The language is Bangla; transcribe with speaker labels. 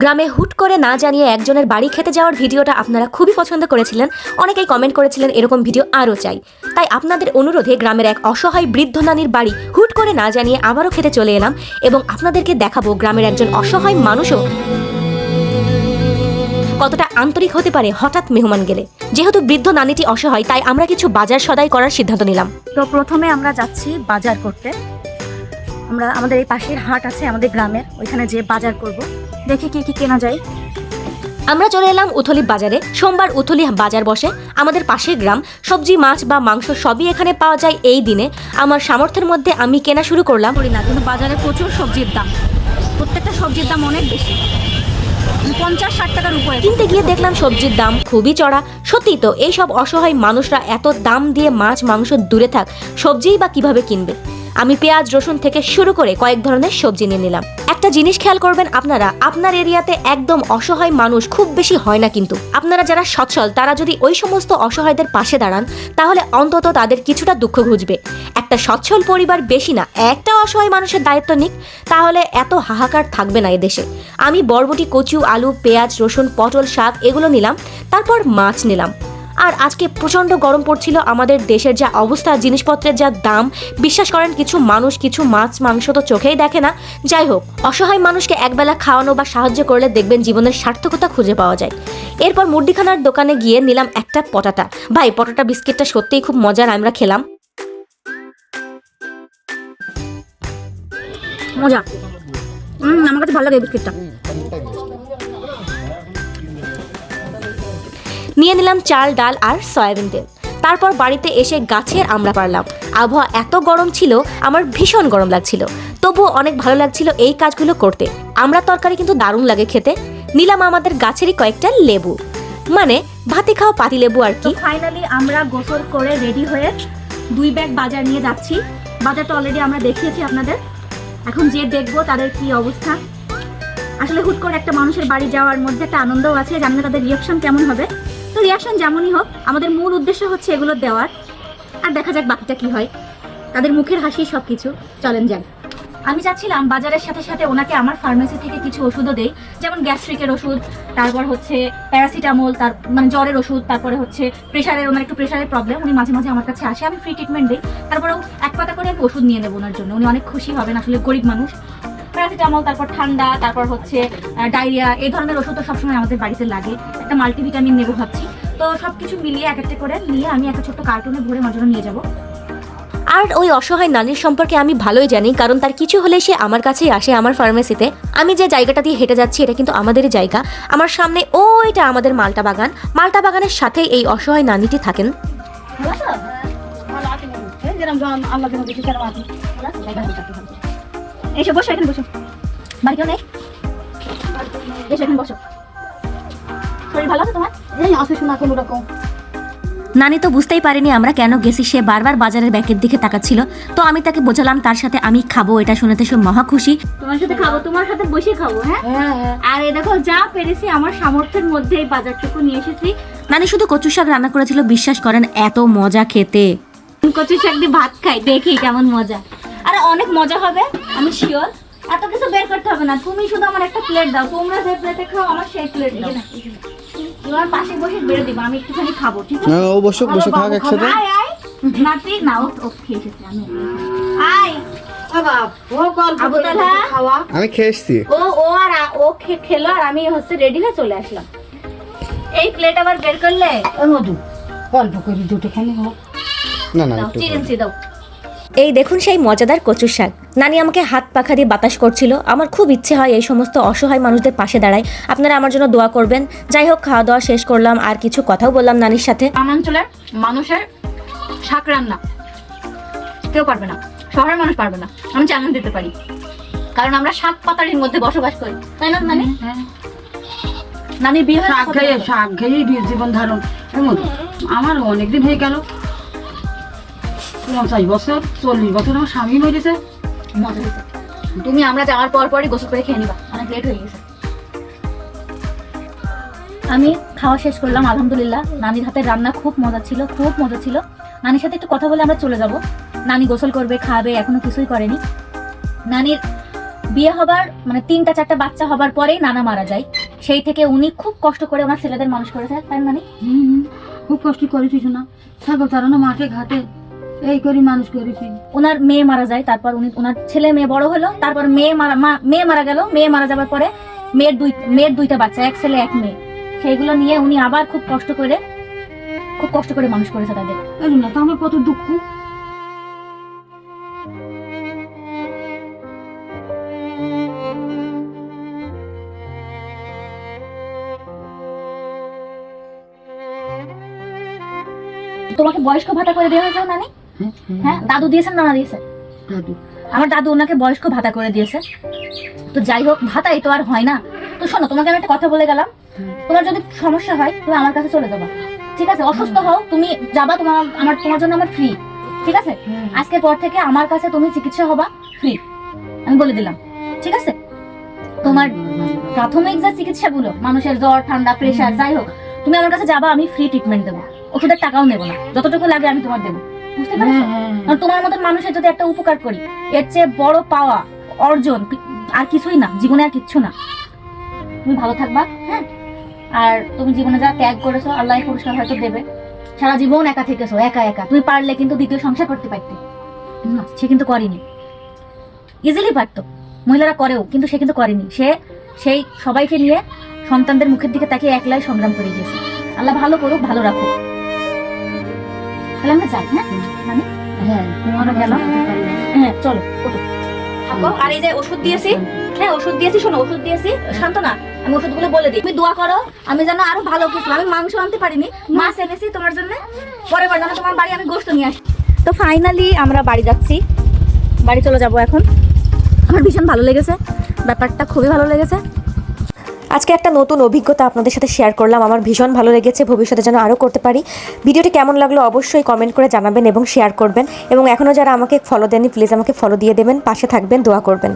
Speaker 1: গ্রামে হুট করে না জানিয়ে একজনের বাড়ি খেতে যাওয়ার ভিডিওটা আপনারা খুবই পছন্দ করেছিলেন। অনেকেই কমেন্ট করেছিলেন এরকম ভিডিও আরও চাই। তাই আপনাদের অনুরোধে গ্রামের এক অসহায় বৃদ্ধ নানির বাড়ি হুট করে না জানিয়ে আবারও খেতে চলে এলাম এবং আপনাদেরকে দেখাবো গ্রামের একজন অসহায় মানুষও কতটা আন্তরিক হতে পারে হঠাৎ মেহমান গেলে। যেহেতু বৃদ্ধ নানিটি অসহায়, তাই আমরা কিছু বাজার সদাই করার সিদ্ধান্ত নিলাম।
Speaker 2: তো প্রথমে আমরা যাচ্ছি বাজার করতে। আমাদের এই পাশের হাট আছে আমাদের গ্রামের, ওইখানে যে বাজার করব, দেখি কি কি কেনা যায়।
Speaker 1: আমরা চলে এলাম উথলি বাজারে। সোমবার উথলি বাজার বসে আমাদের পাশের গ্রাম। সবজি, মাছ বা মাংস সবই এখানে পাওয়া যায়। এই দিনে আমার সামর্থ্যের মধ্যে আমি কেনা শুরু করলাম।
Speaker 2: না, কিন্তু বাজারে প্রচুর সবজির দাম, প্রত্যেকটা সবজির দাম অনেক বেশি, 50-60 টাকার উপরে।
Speaker 1: কিনতে গিয়ে দেখলাম সবজির দাম খুবই চড়া। সত্যি তো, এইসব অসহায় মানুষরা এত দাম দিয়ে মাছ মাংস দূরে থাক, সবজিই বা কিভাবে কিনবে। আমি পেঁয়াজ, রসুন থেকে শুরু করে কয়েক ধরনের সবজি নিয়ে নিলাম। একটা জিনিস খেয়াল করবেন আপনারা, আপনার এরিয়াতে একদম অসহায় মানুষ খুব বেশি হয় না, কিন্তু আপনারা যারা সচ্ছল তারা যদি ওই সমস্ত অসহায়দের পাশে দাঁড়ান তাহলে অন্তত তাদের কিছুটা দুঃখ ঘুচবে। একটা সচ্ছল পরিবার বেশি না, একটা অসহায় মানুষের দায়িত্ব নিক, তাহলে এত হাহাকার থাকবে না এদেশে। আমি বরবটি, কচু, আলু, পেঁয়াজ, রসুন, পটল, শাক এগুলো নিলাম। তারপর মাছ নিলাম। আর আজকে প্রচণ্ড গরম পড়ছিল। আমাদের দেশের যা অবস্থা, জিনিসপত্রের যা দাম, বিশ্বাস করেন কিছু মানুষ কিছু মাছ মাংস তো চোখেই দেখে না। যাই হোক, অসহায় মানুষকে একবেলা খাওয়ানো বা সাহায্য করলে দেখবেন জীবনের সার্থকতা খুঁজে পাওয়া যায়। এরপর মুদিখানার দোকানে গিয়ে নিলাম একটা পটাটা। ভাই, পটাটা বিস্কিটটা সত্যিই খুব মজার, আমরা খেলাম।
Speaker 2: মজা, আমার কাছে ভালো লাগে বিস্কিটটা।
Speaker 1: নিয়ে নিলাম চাল, ডাল আর সয়াবিন তেল। তারপর বাড়িতে এসে গাছের আমরা পারলাম। আবহাওয়া এত গরম ছিল, আমার ভীষণ গরম লাগছিল, তবুও অনেক ভালো লাগছিল এই কাজগুলো করতে। আমরা তরকারি কিন্তু দারুণ লাগে খেতে। নিলাম আমাদের গাছেরই কয়েকটা লেবু, মানে ভাতে খাওয়া পাতি লেবু আর কি।
Speaker 2: ফাইনালি আমরা গোসল করে রেডি হয়ে 2 ব্যাগ বাজার নিয়ে যাচ্ছি। বাজারটা অলরেডি আমরা দেখিয়েছি আপনাদের, এখন যে দেখবো তাদের কি অবস্থা। আসলে হুট করে একটা মানুষের বাড়ি যাওয়ার মধ্যে একটা আনন্দও আছে, জানি না তাদের রিয়াকশন কেমন হবে। তো রিয়াকশন যেমনই হোক, আমাদের মূল উদ্দেশ্য হচ্ছে এগুলো দেওয়ার, আর দেখা যাক বাকিটা কি হয়। তাদের মুখের হাসি সব কিছু। চলেন যান। আমি চাচ্ছিলাম বাজারের সাথে সাথে ওনাকে আমার ফার্মেসি থেকে কিছু ওষুধও দেই, যেমন গ্যাস্ট্রিকের ওষুধ, তারপর হচ্ছে প্যারাসিটামল, তার মানে জ্বরের ওষুধ, তারপরে হচ্ছে প্রেশারের, ওনার একটু প্রেশারের প্রবলেম, উনি মাঝে মাঝে আমার কাছে আসে, আমি ফ্রি ট্রিটমেন্ট দিই। তারপরেও 1 পাতা করে আমি ওষুধ নিয়ে নেবো ওনার জন্য, উনি অনেক খুশি হবেন, আসলে গরিব মানুষ। প্যারাসিটামল, তারপর ঠান্ডা, তারপর হচ্ছে ডায়রিয়া, এই ধরনের ওষুধ তো সবসময় আমাদের বাড়িতে লাগে। একটা মাল্টিভিটামিন নেবো ভাবছি। তো সব কিছু মিলিয়ে এক একটা করে নিয়ে আমি একটা ছোট্ট কার্টুনে ভরে আমার জন্য নিয়ে যাবো।
Speaker 1: আর ওই অসহায় নানির সম্পর্কে আমি ভালোই জানি, কারণ তার কিছু হলে সে আমার কাছেই আসে, আমার ফার্মেসিতে। আমি যে জায়গাটা দিয়ে হেঁটে যাচ্ছি এটা কিন্তু আমাদেরই জায়গা। আমার সামনে ওইটা আমাদের মালটা বাগান। মালটা বাগানের সাথেই এই অসহায় নানিটি থাকেন।
Speaker 2: এসে বসো, এখানে বসো, বাড়ি কেউ নেই, এসে এখানে বসো। শরীর ভালো আছে তোমার? এই আসে শোনা কোনো রকম।
Speaker 1: নানি তো বুঝতেই পারেনি আমরা কেন গেছি, সে বারবার বাজারের ব্যাগের দিকে তাকাচ্ছিল। তো আমি তাকে বোঝালাম তার সাথে আমি খাবো, এটা শুনেতে সে মহা খুশি।
Speaker 2: তোমার সাথে খাবো, তোমার সাথে বসে খাবো। হ্যাঁ, আর এই দেখো যা পেরেছি আমার সামর্থ্যের মধ্যে এই বাজারটুকু নিয়ে এসেছি।
Speaker 1: নানি শুধু কচু শাক রান্না করেছিল, বিশ্বাস করেন এত মজা খেতে।
Speaker 2: কচু শাক দিয়ে ভাত খাই, দেখি কেমন মজা। আরে অনেক মজা হবে, আমি শিওর। এত কিছু বের করতে হবে না, তুমি শুধু আমার একটা প্লেট দাও, তোমরা যে প্লেটে খাও আমার সেই প্লেট দাও। তোমার পাশে বসে বেড়ে দিবা, আমি একটুখানি খাবো, ঠিক আছে?
Speaker 3: ও বসে বসে খাক একসাথে।
Speaker 2: আয় আয় নাতি, না ও খেয়ে এসেছে, আমি আয়
Speaker 3: আমি খেয়ে এসছি।
Speaker 2: খেলো আর আমি হচ্ছে রেডি হয়ে চলে আসলাম। এই প্লেট আবার বের করলে মধু অল্প করে দুটো খানি হোক।
Speaker 3: না না,
Speaker 2: দাও,
Speaker 3: একটু
Speaker 2: চিকেন দাও।
Speaker 1: এই দেখুন সেই মজাদার কচুর শাক। নানি আমাকে হাত পাখা দিয়ে বাতাস করছিল। আমার খুব ইচ্ছে হয় এই সমস্ত অসহায় মানুষদের পাশে দাঁড়াই। আপনারা আমার জন্য দোয়া করবেন। যাই হোক, খাওয়া দাওয়া শেষ করলাম, আর কিছু কথাও বললাম নানির সাথে।
Speaker 2: গ্রামাঞ্চলের মানুষের শাক রান্না কেউ পারবে না, শহরের মানুষ পারবে না। আমি চ্যালেঞ্জ দিতে পারি, কারণ আমরা শাক পাতারির মধ্যে বসবাস করি, তাই না নানি? নানির বিয়ে
Speaker 4: শাক খেয়ে জীবন ধারণ। আমার অনেকদিন হয়ে গেল, 50 বছর 40 বছর আমার স্বামী মরেছে।
Speaker 2: মজা হয়েছে। তুমি আমরা যাওয়ার পর পরই গোসল করে খেয়ে নিবা, অনেক লেট হয়ে গেছে। আমি খাওয়া শেষ করলাম আলহামদুলিল্লাহ। নানির হাতের রান্না খুব মজা ছিল, খুব মজা ছিল। নানির সাথে একটু কথা বলে আমরা চলে যাব। নানি গোসল করবে, খাবে, এখনো কিছুই করেনি। নানির বিয়ে হবার মানে 3-4টা বাচ্চা হবার পরেই নানা মারা যায়। সেই থেকে উনি খুব কষ্ট করে ওনার ছেলেদের মানুষ করেছে, তাই না নানি?
Speaker 4: খুব কষ্ট করেছিস না, ছাগল তারানো মাঠে ঘাটে এই করে মানুষ করেছি।
Speaker 2: ওনার মেয়ে মারা যায়, তারপর উনি ওনার ছেলে মেয়ে বড় হলো, তারপর মেয়ে মারা গেল। মেয়ে মারা যাওয়ার পরে মেয়ের 2টা বাচ্চা, এক ছেলে এক মেয়ে। সেইগুলো নিয়ে উনি আবার খুব কষ্ট করে মানুষ করেছে তাদের।
Speaker 4: এই না তাহলে কত দুঃখ।
Speaker 2: তোমাকে বয়স্ক ভাতা করে দেওয়া হয়েছে নানি? হ্যাঁ, দাদু দিয়েছেন, নানা দিয়েছে?
Speaker 4: দাদু।
Speaker 2: আমার দাদু ওনাকে বয়স্ক ভাতা করে দিয়েছে। তো যাই হোক, ভাতাই তো আর হয় না। তো শোনো, তোমাকে আমি একটা কথা বলে গেলাম, তোমার যদি সমস্যা হয় তুমি আমার কাছে চলে যাবা, ঠিক আছে? অসুস্থ হও, তুমি যাবা, তোমার জন্য আমার ফ্রি, ঠিক আছে? আজকের পর থেকে আমার কাছে তুমি চিকিৎসা হবা ফ্রি, আমি বলে দিলাম, ঠিক আছে? তোমার প্রাথমিক যে চিকিৎসাগুলো, মানুষের জ্বর ঠান্ডা প্রেশার যাই হোক, তুমি আমার কাছে যাবা, আমি ফ্রি ট্রিটমেন্ট দেবো, ওষুধের টাকাও নেবো না, যতটুকু লাগে আমি তোমার দেবো, বুঝতে পারছো? কারণ তোমার মতন মানুষের যদি একটা উপকার করি, এর চেয়ে বড় পাওয়া অর্জন আর কিছুই না, জীবনে আর কিচ্ছু না। তুমি ভালো থাকবা, হ্যাঁ? আর তুমি জীবনে যা ত্যাগ করেছো, আল্লাহ পুরস্কার হয়তো দেবে। সারা জীবন একা থেকেছো, একা একা। তুমি পারলে কিন্তু দ্বিতীয় সংসার করতে পারতে, সে কিন্তু করেনি। ইজিলি পারতো, মহিলারা করেও, কিন্তু সে কিন্তু করেনি। সেই সবাইকে নিয়ে সন্তানদের মুখের দিকে তাকিয়ে একলাই সংগ্রাম করে গিয়েছে। আল্লাহ ভালো করুক, ভালো রাখুক। তাহলে আমরা যাই, হ্যাঁ মানে?
Speaker 4: হ্যাঁ, তোমারও
Speaker 2: গেল। হ্যাঁ, চলো ওঠো। আর এই যে ওষুধ দিয়েছি, হ্যাঁ ওষুধ দিয়েছি, শোনো, ওষুধ দিয়েছি, শান্ত না, আমি ওষুধগুলো বলে দিই। তুমি দোয়া করো আমি যেন আরো ভালো কিছু, আমি মাংস আনতে পারিনি, মাছ এনেছি তোমার জন্য, পরে বার যেন তোমার বাড়ি আমি গোশত নিয়ে আসি। তো ফাইনালি আমরা বাড়ি যাচ্ছি, বাড়ি চলে যাব এখন। আমার ভীষণ ভালো লেগেছে, ব্যাপারটা খুবই ভালো লেগেছে।
Speaker 1: আজকে একটা নতুন অভিজ্ঞতা আপনাদের সাথে শেয়ার করলাম, আমার ভীষণ ভালো লেগেছে, ভবিষ্যতে যেন আরও করতে পারি। ভিডিওটি কেমন লাগলো অবশ্যই কমেন্ট করে জানাবেন এবং শেয়ার করবেন, এবং এখনও যারা আমাকে ফলো দেননি প্লিজ আমাকে ফলো দিয়ে দেবেন, পাশে থাকবেন, দোয়া করবেন।